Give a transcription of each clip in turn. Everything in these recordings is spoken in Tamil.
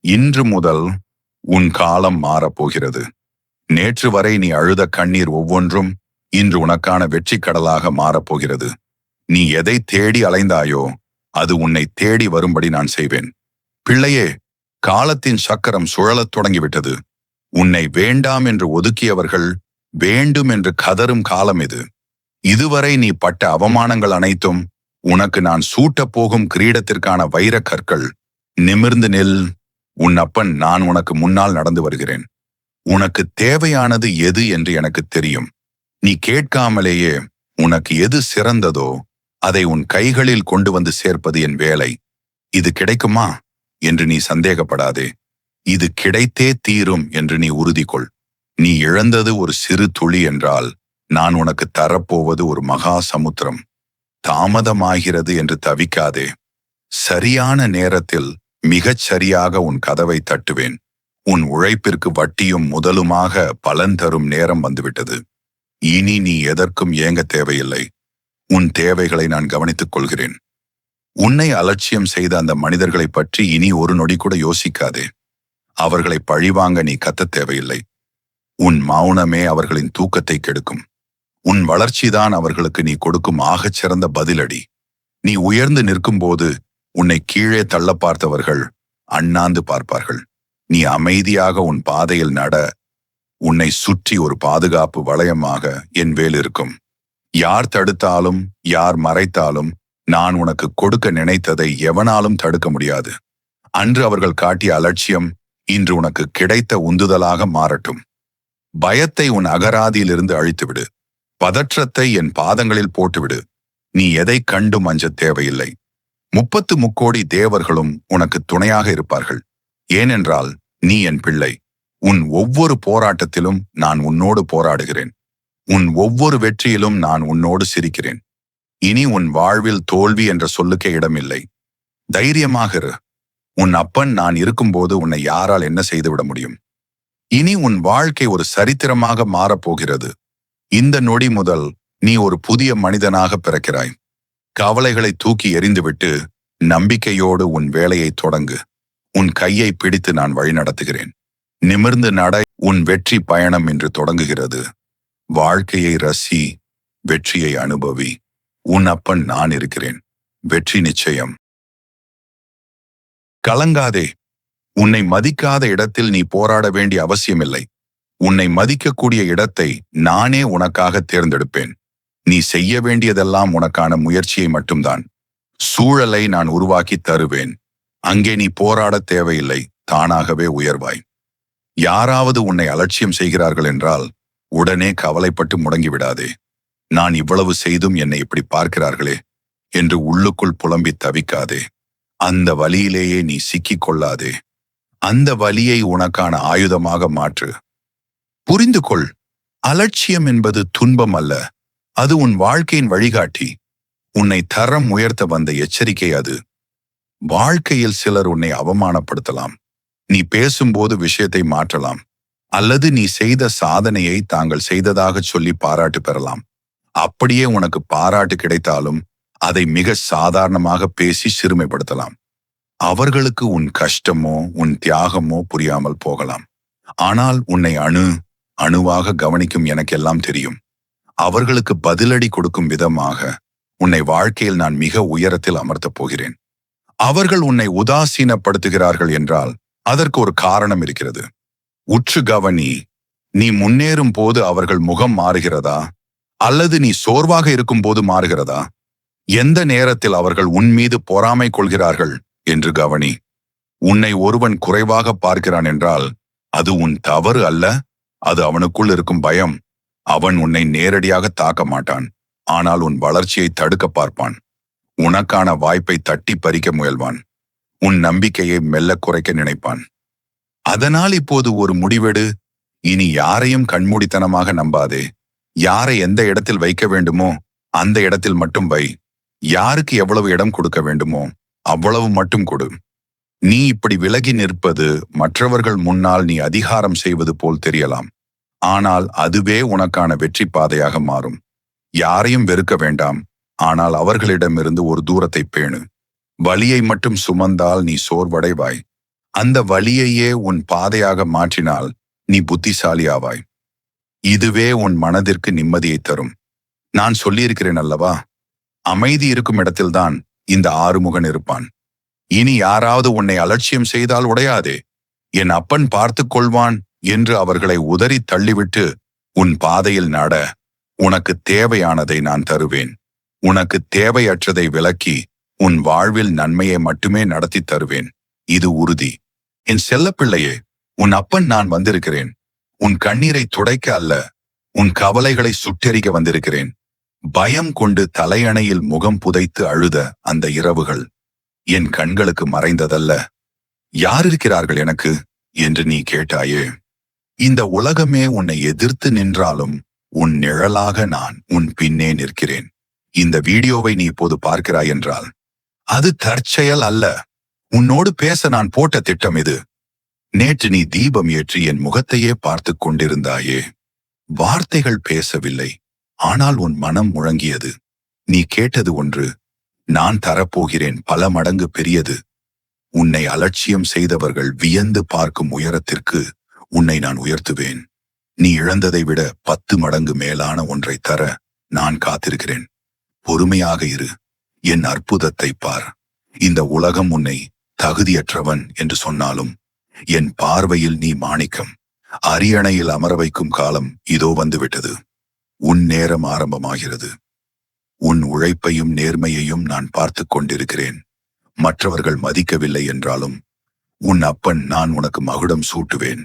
இன்று முதல் உன் காலம் மாறப்போகிறது. நேற்று வரை நீ அழுத கண்ணீர் ஒவ்வொன்றும் இன்று உனக்கான வெற்றி கடலாக மாறப்போகிறது. நீ எதை தேடி அலைந்தாயோ அது உன்னை தேடி வரும்படி நான் செய்வேன். பிள்ளையே, காலத்தின் சக்கரம் சுழலத் தொடங்கிவிட்டது. உன்னை வேண்டாம் என்று ஒதுக்கியவர்கள் வேண்டும் என்று கதரும் காலம் இது. இதுவரை நீ பட்ட அவமானங்கள் அனைத்தும் உனக்கு நான் சூட்டப் போகும் கிரீடத்திற்கான வைரக் கற்கள். நிமிர்ந்து நில். உன் அப்பன் நான் உனக்கு முன்னால் நடந்து வருகிறேன். உனக்கு தேவையானது எது என்று எனக்கு தெரியும். நீ கேட்காமலேயே உனக்கு எது சிறந்ததோ அதை உன் கைகளில் கொண்டு வந்து சேர்ப்பது என் வேலை. இது கிடைக்குமா என்று நீ சந்தேகப்படாதே. இது கிடைத்தே தீரும் என்று நீ உறுதி கொள். நீ இழந்தது ஒரு சிறு துளி என்றால் நான் உனக்கு தரப்போவது ஒரு மகா சமுத்திரம். தாமதமாகிறது என்று தவிக்காதே. சரியான நேரத்தில் மிகச் சரியாக உன் கதவை தட்டுவேன். உன் உழைப்பிற்கு வட்டியும் முதலுமாக பலன் தரும் நேரம் வந்துவிட்டது. இனி நீ எதற்கும் ஏங்க தேவையில்லை. உன் தேவைகளை நான் கவனித்துக் கொள்கிறேன். உன்னை அலட்சியம் செய்த அந்த மனிதர்களை பற்றி இனி ஒரு நொடி கூட யோசிக்காதே. அவர்களை பழிவாங்க நீ கத்தத் தேவையில்லை. உன் மௌனமே அவர்களின் தூக்கத்தை கெடுக்கும். உன் வளர்ச்சிதான் அவர்களுக்கு நீ கொடுக்கும் ஆகச்சிறந்த பதிலடி. நீ உயர்ந்து நிற்கும்போது உன்னை கீழே தள்ள பார்த்தவர்கள் அண்ணாந்து பார்ப்பார்கள். நீ அமைதியாக உன் பாதையில் நட. உன்னை சுற்றி ஒரு பாதுகாப்பு வளையமாக என் வேல் இருக்கும். யார் தடுத்தாலும் யார் மறைத்தாலும் நான் உனக்கு கொடுக்க நினைத்ததை எவனாலும் தடுக்க முடியாது. அன்று அவர்கள் காட்டிய அலட்சியம் இன்று உனக்கு கிடைத்த உந்துதலாக மாறட்டும். பயத்தை உன் அகராதியிலிருந்து அழித்துவிடு. பதற்றத்தை என் பாதங்களில் போட்டுவிடு. நீ எதை கண்டும் அஞ்சத் தேவையில்லை. 33 தேவர்களும் உனக்கு துணையாக இருப்பார்கள். ஏனென்றால் நீ என் பிள்ளை. உன் ஒவ்வொரு போராட்டத்திலும் நான் உன்னோடு போராடுகிறேன். உன் ஒவ்வொரு வெற்றியிலும் நான் உன்னோடு சிரிக்கிறேன். இனி உன் வாழ்வில் தோல்வி என்ற சொல்லுக்கே இடமில்லை. தைரியமாக இரு. உன் அப்பன் நான் இருக்கும்போது உன்னை யாரால் என்ன செய்துவிட முடியும்? இனி உன் வாழ்க்கை ஒரு சரித்திரமாக மாறப்போகிறது. இந்த நொடி முதல் நீ ஒரு புதிய மனிதனாக பிறக்கிறாய். கவலைகளை தூக்கி எறிந்துவிட்டு நம்பிக்கையோடு உன் வேலையை தொடங்கு. உன் கையை பிடித்து நான் வழிநடத்துகிறேன். நிமிர்ந்து நட. உன் வெற்றி பயணம் இன்று தொடங்குகிறது. வாழ்க்கையை ரசி, வெற்றியை அனுபவி. உன் அப்பன் நான் இருக்கிறேன். வெற்றி நிச்சயம். கலங்காதே. உன்னை மதிக்காத இடத்தில் நீ போராட வேண்டிய அவசியமில்லை. உன்னை மதிக்கக்கூடிய இடத்தை நானே உனக்காக தேர்ந்தெடுப்பேன். நீ செய்ய வேண்டியதெல்லாம் உனக்கான முயற்சியை மட்டும்தான். சூழலை நான் உருவாக்கி தருவேன். அங்கே நீ போராட தேவையில்லை. தானாகவே உயர்வாய். யாராவது உன்னை அலட்சியம் செய்கிறார்கள் என்றால் உடனே கவலைப்பட்டு முடங்கிவிடாதே. நான் இவ்வளவு செய்தும் என்னை இப்படி பார்க்கிறார்களே என்று உள்ளுக்குள் புலம்பி தவிக்காதே. அந்த வலியிலேயே நீ சிக்கிக் கொள்ளாதே. அந்த வலியை உனக்கான ஆயுதமாக மாற்று. புரிந்து கொள். அலட்சியம் என்பது துன்பம் அல்ல. அது உன் வாழ்க்கையின் வழிகாட்டி. உன்னை தரம் உயர்த்த வந்த எச்சரிக்கை அது. வாழ்க்கையில் சிலர் உன்னை அவமானப்படுத்தலாம். நீ பேசும்போது விஷயத்தை மாற்றலாம். அல்லது நீ செய்த சாதனையை தாங்கள் செய்ததாக சொல்லி பாராட்டு பெறலாம். அப்படியே உனக்கு பாராட்டு கிடைத்தாலும் அதை மிக சாதாரணமாக பேசி சிறுமைப்படுத்தலாம். அவர்களுக்கு உன் கஷ்டமோ உன் தியாகமோ புரியாமல் போகலாம். ஆனால் உன்னை அணுவாக கவனிக்கும் எனக்கெல்லாம் தெரியும். அவர்களுக்கு பதிலடி கொடுக்கும் விதமாக உன்னை வாழ்க்கையில் நான் மிக உயரத்தில் அமர்த்தப் போகிறேன். அவர்கள் உன்னை உதாசீனப்படுத்துகிறார்கள் என்றால் அதற்கு ஒரு காரணம் இருக்கிறது. உற்று கவனி. நீ முன்னேறும் போது அவர்கள் முகம் மாறுகிறதா? அல்லது நீ சோர்வாக இருக்கும் போது மாறுகிறதா? எந்த நேரத்தில் அவர்கள் உன் மீது பொறாமை கொள்கிறார்கள் என்று கவனி. உன்னை ஒருவன் குறைவாக பார்க்கிறான் என்றால் அது உன் தவறு அல்ல. அது அவனுக்குள் இருக்கும் பயம். அவன் உன்னை நேரடியாக தாக்க மாட்டான். ஆனால் உன் வளர்ச்சியை தடுக்க பார்ப்பான். உனக்கான வாய்ப்பை தட்டி பறிக்க முயல்வான். உன் நம்பிக்கையை மெல்ல குறைக்க நினைப்பான். அதனால் இப்போது ஒரு முடிவெடு. இனி யாரையும் கண்மூடித்தனமாக நம்பாதே. யாரை எந்த இடத்தில் வைக்க வேண்டுமோ அந்த இடத்தில் மட்டும் வை. யாருக்கு எவ்வளவு இடம் கொடுக்க வேண்டுமோ அவ்வளவு மட்டும் கொடு. நீ இப்படி விலகி நிற்பது மற்றவர்கள் முன்னால் நீ அதிகாரம் செய்வது போல் தெரியலாம். ஆனால் அதுவே உனக்கான வெற்றி பாதையாக மாறும். யாரையும் வெறுக்க வேண்டாம். ஆனால் அவர்களிடமிருந்து ஒரு தூரத்தை பேணு. வலியை மட்டும் சுமந்தால் நீ சோர்வடைவாய். அந்த வழியையே உன் பாதையாக மாற்றினால் நீ புத்திசாலி ஆவாய். இதுவே உன் மனதிற்கு நிம்மதியை தரும். நான் சொல்லியிருக்கிறேன் அல்லவா, அமைதி இருக்கும் இடத்தில்தான் இந்த ஆறுமுகன் இருப்பான். இனி யாராவது உன்னை அலட்சியம் செய்தால் உடையாதே, என் அப்பன் பார்த்துக் கொள்வான் என்று அவர்களை உதறி தள்ளிவிட்டு உன் பாதையில் நட. உனக்கு தேவையானதை நான் தருவேன். உனக்கு தேவையற்றதை விலக்கி உன் வாழ்வில் நன்மையை மட்டுமே நடத்தி தருவேன். இது உறுதி. என் செல்லப்பிள்ளையே, உன் அப்பன் நான் வந்திருக்கிறேன். உன் கண்ணீரை துடைக்க அல்ல, உன் கவலைகளை சுட்டெரிக்க வந்திருக்கிறேன். பயம் கொண்டு தலையணையில் முகம் புதைத்து அழுத அந்த இரவுகள் என் கண்களுக்கு மறைந்ததல்ல. யார் இருக்கிறார்கள் எனக்கு என்று நீ கேட்டாயே. இந்த உலகமே உன்னை எதிர்த்து நின்றாலும் உன் நிழலாக நான் உன் பின்னே நிற்கிறேன். இந்த வீடியோவை நீ இப்போது பார்க்கிறாய் என்றால் அது தற்செயல் அல்ல. உன்னோடு பேச நான் போட்ட திட்டம் இது. நேற்று நீ தீபம் ஏற்றி என் முகத்தையே பார்த்து கொண்டிருந்தாயே. வார்த்தைகள் பேசவில்லை, ஆனால் உன் மனம் முழங்கியது. நீ கேட்டது ஒன்று, நான் தரப்போகிறேன் பல மடங்கு பெரியது. உன்னை அலட்சியம் செய்தவர்கள் வியந்து பார்க்கும் உயரத்திற்கு உன்னை நான் உயர்த்துவேன். நீ இழந்ததை விட 10 மடங்கு மேலான ஒன்றை தர நான் காத்திருக்கிறேன். பொறுமையாக இரு, என் அற்புதத்தை பார். இந்த உலகம் உன்னை தகுதியற்றவன் என்று சொன்னாலும் என் பார்வையில் நீ மாணிக்கம். அரியணையில் அமர வைக்கும் காலம் இதோ வந்துவிட்டது. உன் நேரம் ஆரம்பமாகிறது. உன் உழைப்பையும் நேர்மையையும் நான் பார்த்து கொண்டிருக்கிறேன். மற்றவர்கள் மதிக்கவில்லை என்றாலும் உன் அப்பன் நான் உனக்கு மகுடம் சூட்டுவேன்.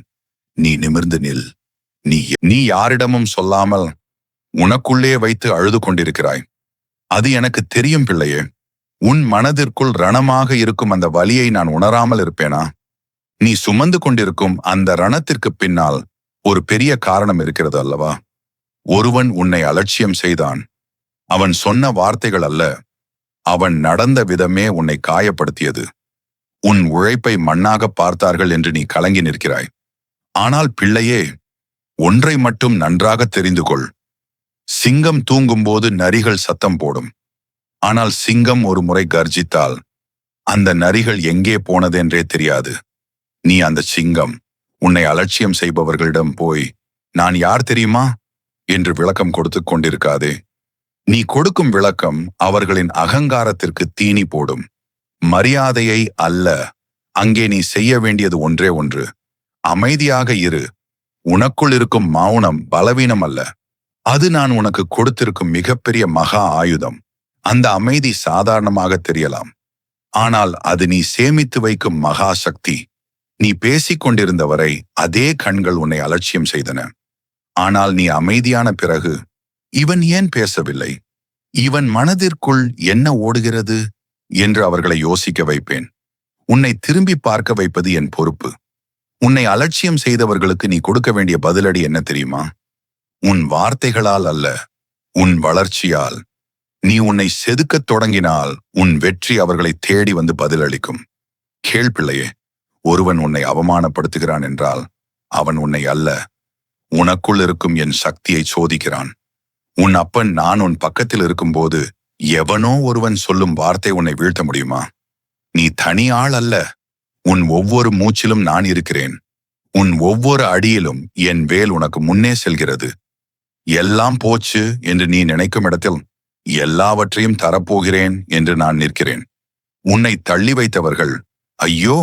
நீ நிமிர்ந்து நில். நீ யாரிடமும் சொல்லாமல் உனக்குள்ளே வைத்து அழுது கொண்டிருக்கிறாய். அது எனக்கு தெரியும் பிள்ளையே. உன் மனதிற்குள் ரணமாக இருக்கும் அந்த வலியை நான் உணராமல் இருப்பேனா? நீ சுமந்து கொண்டிருக்கும் அந்த ரணத்திற்கு பின்னால் ஒரு பெரிய காரணம் இருக்கிறது அல்லவா? ஒருவன் உன்னை அலட்சியம் செய்தான். அவன் சொன்ன வார்த்தைகள் அல்ல, அவன் நடந்த விதமே உன்னை காயப்படுத்தியது. உன் உழைப்பை மண்ணாக பார்த்தார்கள் என்று நீ கலங்கி நிற்கிறாய். ஆனால் பிள்ளையே, ஒன்றை மட்டும் நன்றாக தெரிந்து கொள். சிங்கம் தூங்கும்போது நரிகள் சத்தம் போடும். ஆனால் சிங்கம் ஒரு முறை கர்ஜித்தால் அந்த நரிகள் எங்கே போனதென்றே தெரியாது. நீ அந்த சிங்கம். உன்னை அலட்சியம் செய்பவர்களிடம் போய் நான் யார் தெரியுமா என்று விளக்கம் கொடுத்து கொண்டிருக்காதே. நீ கொடுக்கும் விளக்கம் அவர்களின் அகங்காரத்திற்கு தீனி போடும். மரியாதையை அல்ல, அங்கே நீ செய்ய வேண்டியது ஒன்றே ஒன்று. அமைதியாக இரு. உனக்குள் இருக்கும் மௌனம் பலவீனம் அல்ல, அது நான் உனக்கு கொடுத்திருக்கும் மிகப்பெரிய மகா ஆயுதம். அந்த அமைதி சாதாரணமாக தெரியலாம், ஆனால் அது நீ சேமித்து வைக்கும் மகா சக்தி. நீ பேசிக் கொண்டிருந்த வரை அதே கண்கள் உன்னை அலட்சியம் செய்தன. ஆனால் நீ அமைதியான பிறகு, இவன் ஏன் பேசவில்லை, இவன் மனதிற்குள் என்ன ஓடுகிறது என்று அவர்களை யோசிக்க வைப்பேன். உன்னை திரும்பி பார்க்க வைப்பது என் பொறுப்பு. உன்னை அலட்சியம் செய்தவர்களுக்கு நீ கொடுக்க வேண்டிய பதிலடி என்ன தெரியுமா? உன் வார்த்தைகளால் அல்ல, உன் வளர்ச்சியால். நீ உன்னை செதுக்கத் தொடங்கினால் உன் வெற்றி அவர்களை தேடி வந்து பதிலளிக்கும். கேள் பிள்ளையே, ஒருவன் உன்னை அவமானப்படுத்துகிறான் என்றால் அவன் உன்னை அல்ல, உனக்குள் இருக்கும் என் சக்தியை சோதிக்கிறான். உன் அப்பன் நான் உன் பக்கத்தில் இருக்கும்போது எவனோ ஒருவன் சொல்லும் வார்த்தை உன்னை வீழ்த்த முடியுமா? நீ தனி ஆள் அல்ல. உன் ஒவ்வொரு மூச்சிலும் நான் இருக்கிறேன். உன் ஒவ்வொரு அடியிலும் என் வேல் உனக்கு முன்னே செல்கிறது. எல்லாம் போச்சு என்று நீ நினைக்கும் இடத்தில் எல்லாவற்றையும் தரப்போகிறேன் என்று நான் நிற்கிறேன். உன்னை தள்ளி வைத்தவர்கள், ஐயோ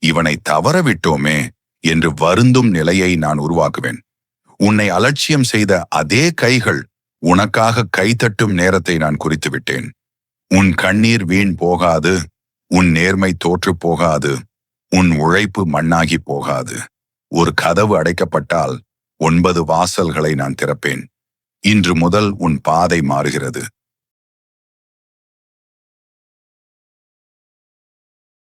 இவனை தவற விட்டோமே என்று வருந்தும் நிலையை நான் உருவாக்குவேன். உன்னை அலட்சியம் செய்த அதே கைகள் உனக்காக கைத்தட்டும் நேரத்தை நான் குறித்து விட்டேன். உன் கண்ணீர் வீண் போகாது, உன் நேர்மை தோற்று போகாது, உன் உழைப்பு மண்ணாகி போகாது. ஒரு கதவு அடைக்கப்பட்டால் 9 வாசல்களை நான் திறப்பேன். இன்று முதல் உன் பாதை மாறுகிறது.